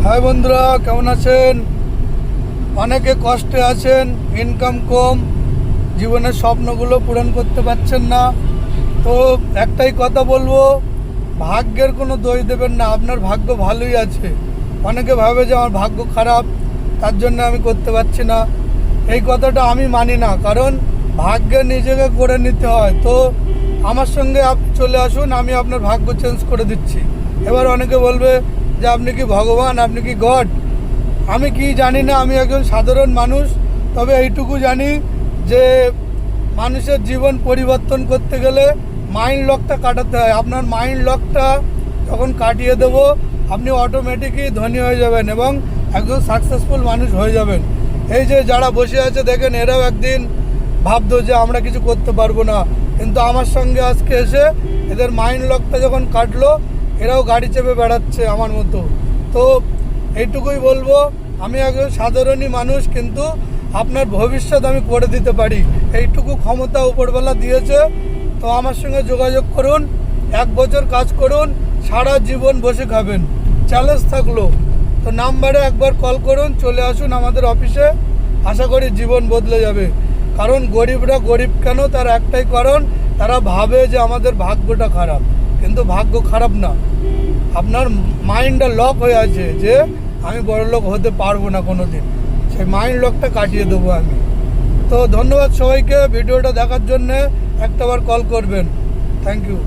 High বন্ধুরা, কেমন আছেন? অনেকে কষ্টে আছেন, ইনকাম কম, জীবনের স্বপ্নগুলো পূরণ করতে পারছেন না। তো একটাই কথা বলবো, ভাগ্যের কোনো দোষ দেবেন না, আপনার ভাগ্য ভালোই আছে। অনেকে ভাবে যে আমার ভাগ্য খারাপ, তার জন্য আমি করতে পারছি না। এই কথাটা আমি মানি না, কারণ ভাগ্যে নিজেকে করে নিতে হয়। তো আমার সঙ্গে চলে আসুন, আমি আপনার ভাগ্য চেঞ্জ করে দিচ্ছি। এবার অনেকে বলবে যে আপনি কি ভগবান, আপনি কি গড। আমি কি জানি না, আমি একজন সাধারণ মানুষ। তবে এইটুকু জানি যে মানুষের জীবন পরিবর্তন করতে গেলে মাইন্ড লকটা কাটাতে হয়। আপনার মাইন্ড লকটা যখন কাটিয়ে দেব, আপনি অটোমেটিকই ধনী হয়ে যাবেন এবং একজন সাকসেসফুল মানুষ হয়ে যাবেন। এই যে যারা বসে আছে দেখেন, এরাও একদিন ভাবতো যে আমরা কিছু করতে পারবো না, কিন্তু আমার সঙ্গে আজকে এসে এদের মাইন্ড লকটা যখন কাটলো, এরাও গাড়ি চেপে বেড়াচ্ছে আমার মতো। তো এইটুকুই বলবো, আমি একজন সাধারণই মানুষ, কিন্তু আপনার ভবিষ্যৎ আমি করে দিতে পারি, এইটুকু ক্ষমতা উপরবেলা দিয়েছে। তো আমার সঙ্গে যোগাযোগ করুন, 1 বছর কাজ করুন, সারা জীবন বসে খাবেন। চ্যালেঞ্জ থাকলো। তো নাম্বারে একবার কল করুন, চলে আসুন আমাদের অফিসে। আশা করি জীবন বদলে যাবে। কারণ গরিবরা গরিব কেন, তার একটাই কারণ, তারা ভাবে যে আমাদের ভাগ্যটা খারাপ। কিন্তু ভাগ্য খারাপ না, আপনার মাইন্ডটা লক হয়ে আছে যে আমি বড়লোক হতে পারবো না কোনো দিন। সেই মাইন্ড লকটা কাটিয়ে দেবো আমি। তো ধন্যবাদ সবাইকে ভিডিওটা দেখার জন্যে। একটাবার কল করবেন। Thank you.